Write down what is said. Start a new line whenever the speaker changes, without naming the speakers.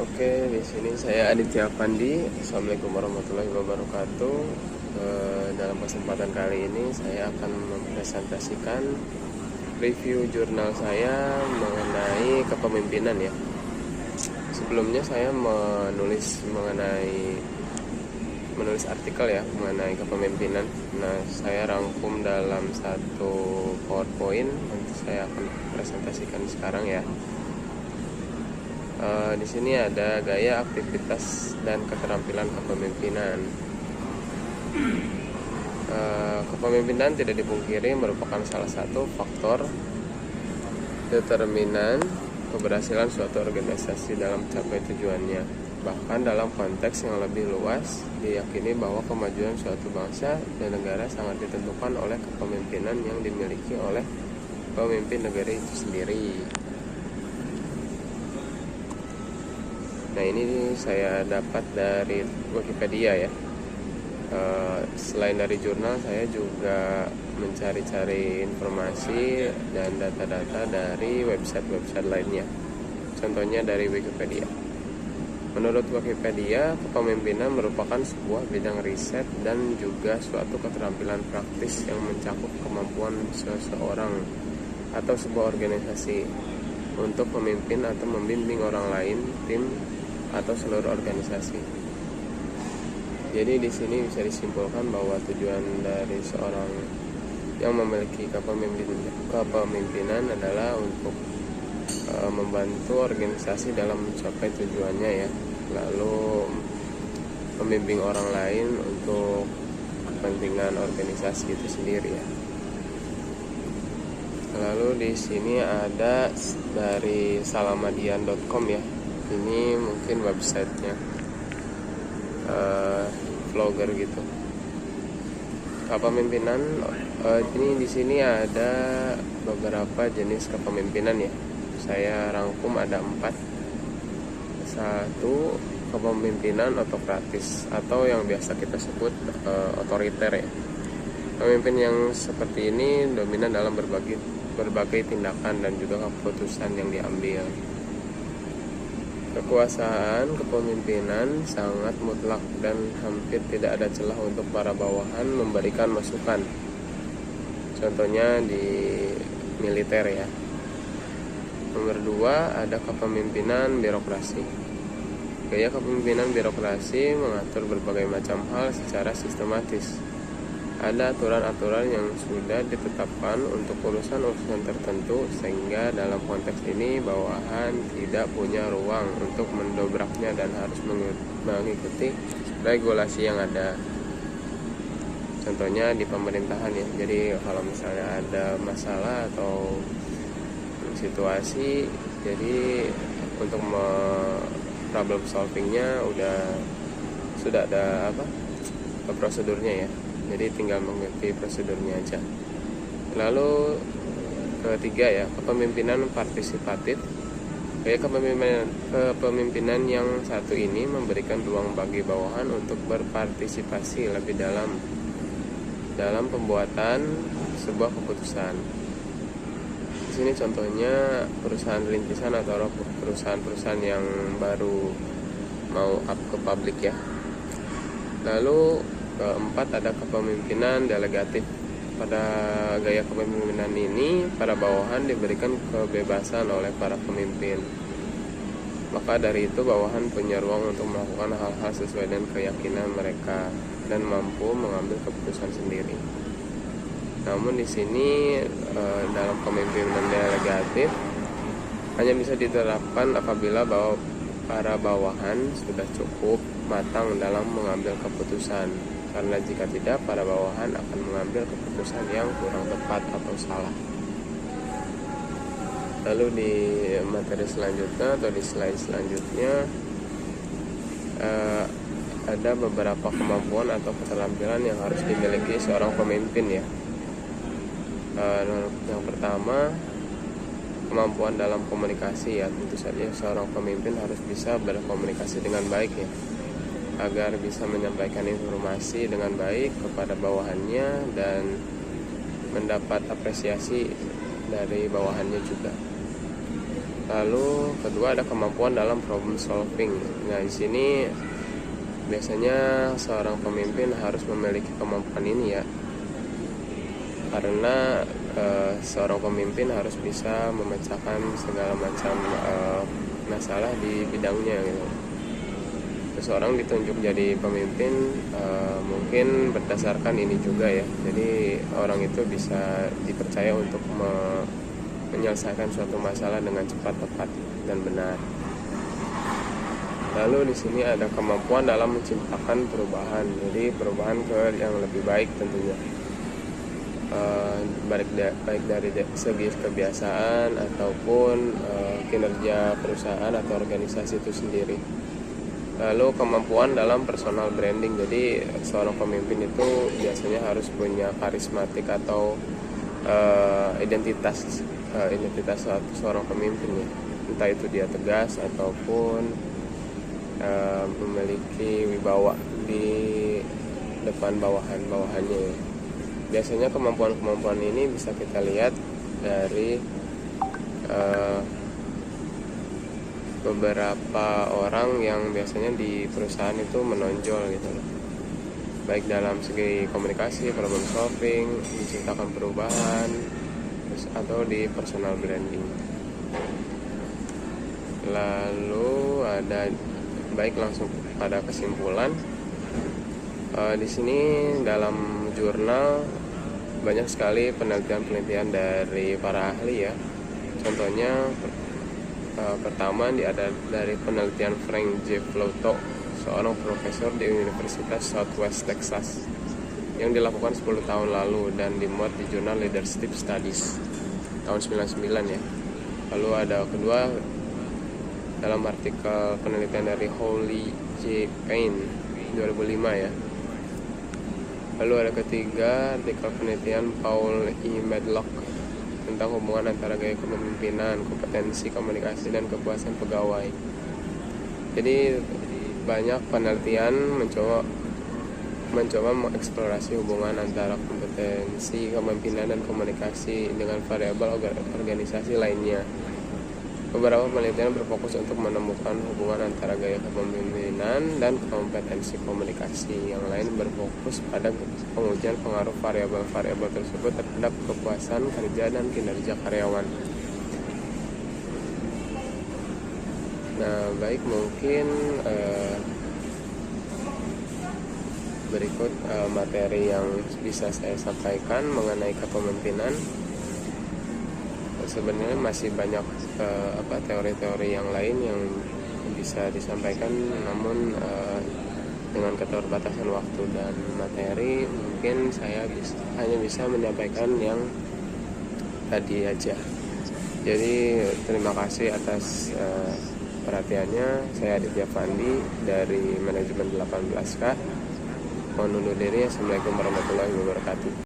Oke, di sini saya Aditya Pandi. Assalamualaikum warahmatullahi wabarakatuh. Dalam kesempatan kali ini saya akan mempresentasikan review jurnal saya mengenai kepemimpinan ya. Sebelumnya saya menulis artikel ya mengenai kepemimpinan. Nah, saya rangkum dalam satu PowerPoint. Nanti saya akan presentasikan sekarang ya. Di sini ada gaya, aktivitas, dan keterampilan kepemimpinan. Kepemimpinan tidak dipungkiri merupakan salah satu faktor determinan keberhasilan suatu organisasi dalam mencapai tujuannya. Bahkan dalam konteks yang lebih luas, diyakini bahwa kemajuan suatu bangsa dan negara sangat ditentukan oleh kepemimpinan yang dimiliki oleh pemimpin negara itu sendiri. Nah, ini saya dapat dari Wikipedia ya. Selain dari jurnal, saya juga mencari-cari informasi dan data-data dari website-website lainnya. Contohnya dari Wikipedia. Menurut Wikipedia, kepemimpinan merupakan sebuah bidang riset dan juga suatu keterampilan praktis yang mencakup kemampuan seseorang atau sebuah organisasi untuk memimpin atau membimbing orang lain, tim, atau seluruh organisasi. Jadi di sini bisa disimpulkan bahwa tujuan dari seorang yang memiliki kepemimpinan adalah untuk membantu organisasi dalam mencapai tujuannya ya. Lalu membimbing orang lain untuk kepentingan organisasi itu sendiri ya. Lalu di sini ada dari salamadian.com ya. Ini mungkin websitenya vlogger gitu. Kepemimpinan ini di sini ada beberapa jenis kepemimpinan ya. Saya rangkum ada 4. 1. Kepemimpinan otokratis atau yang biasa kita sebut otoriter ya. Pemimpin yang seperti ini dominan dalam berbagai tindakan dan juga keputusan yang diambil. Kekuasaan kepemimpinan sangat mutlak dan hampir tidak ada celah untuk para bawahan memberikan masukan. Contohnya di militer ya. Nomor 2, ada kepemimpinan birokrasi. Gaya kepemimpinan birokrasi mengatur berbagai macam hal secara sistematis. Ada aturan-aturan yang sudah ditetapkan untuk urusan-urusan tertentu, sehingga dalam konteks ini bawahan tidak punya ruang untuk mendobraknya dan harus mengikuti regulasi yang ada. Contohnya di pemerintahan ya. Jadi kalau misalnya ada masalah atau situasi, jadi untuk problem solvingnya sudah ada prosedurnya ya. Jadi tinggal mengikuti prosedurnya aja. Lalu ketiga ya, kepemimpinan partisipatif. Gaya kepemimpinan yang satu ini memberikan ruang bagi bawahan untuk berpartisipasi lebih dalam pembuatan sebuah keputusan. Di sini contohnya perusahaan rintisan atau perusahaan-perusahaan yang baru mau up ke publik ya. Lalu keempat, ada kepemimpinan delegatif. Pada gaya kepemimpinan ini, para bawahan diberikan kebebasan oleh para pemimpin. Maka dari itu bawahan punya ruang untuk melakukan hal-hal sesuai dengan keyakinan mereka dan mampu mengambil keputusan sendiri. Namun di sini dalam kepemimpinan delegatif hanya bisa diterapkan apabila para bawahan sudah cukup matang dalam mengambil keputusan. Karena jika tidak, para bawahan akan mengambil keputusan yang kurang tepat atau salah. Lalu di materi selanjutnya atau di slide selanjutnya ada beberapa kemampuan atau keterampilan yang harus dimiliki seorang pemimpin ya. Yang pertama, kemampuan dalam komunikasi ya. Tentu saja seorang pemimpin harus bisa berkomunikasi dengan baik ya, agar bisa menyampaikan informasi dengan baik kepada bawahannya dan mendapat apresiasi dari bawahannya juga. Lalu kedua ada kemampuan dalam problem solving. Nah, di sini biasanya seorang pemimpin harus memiliki kemampuan ini ya, karena seorang pemimpin harus bisa memecahkan segala macam masalah di bidangnya gitu. Seseorang ditunjuk jadi pemimpin mungkin berdasarkan ini juga ya. Jadi orang itu bisa dipercaya untuk menyelesaikan suatu masalah dengan cepat, tepat, dan benar. Lalu di sini ada kemampuan dalam menciptakan perubahan. Jadi perubahan ke yang lebih baik tentunya. Baik dari segi kebiasaan ataupun kinerja perusahaan atau organisasi itu sendiri. Lalu kemampuan dalam personal branding. Jadi seorang pemimpin itu biasanya harus punya karismatik atau identitas seorang pemimpin ya. Entah itu dia tegas ataupun memiliki wibawa di depan bawahannya ya. Biasanya kemampuan ini bisa kita lihat dari beberapa orang yang biasanya di perusahaan itu menonjol gitu loh. Baik dalam segi komunikasi, problem solving, menciptakan perubahan, atau di personal branding. Lalu ada langsung pada kesimpulan. Di sini dalam jurnal banyak sekali penelitian dari para ahli ya. Contohnya pertama ada dari penelitian Frank J. Floto, seorang profesor di Universitas Southwest Texas, yang dilakukan 10 tahun lalu dan dimuat di jurnal Leadership Studies tahun 99 ya. Lalu ada kedua dalam artikel penelitian dari Holly J. Payne 2005 ya. Lalu ada ketiga artikel penelitian Paul E. Medlock tentang hubungan antara gaya kepemimpinan, kompetensi komunikasi, dan kepuasan pegawai. Jadi banyak penelitian mencoba mengeksplorasi hubungan antara kompetensi kepemimpinan dan komunikasi dengan variabel organisasi lainnya. Beberapa penelitian berfokus untuk menemukan hubungan antara gaya kepemimpinan dan kompetensi komunikasi. Yang lain berfokus pada pengujian pengaruh variabel-variabel tersebut terhadap kepuasan kerja dan kinerja karyawan. Nah, baik, mungkin berikut materi yang bisa saya sampaikan mengenai kepemimpinan. Sebenarnya masih banyak teori-teori yang lain yang bisa disampaikan, namun dengan keterbatasan waktu dan materi mungkin saya hanya bisa menyampaikan yang tadi aja. Jadi terima kasih atas perhatiannya. Saya Aditya Fandi dari manajemen 18K. Mohon undur diri. Assalamualaikum warahmatullahi wabarakatuh.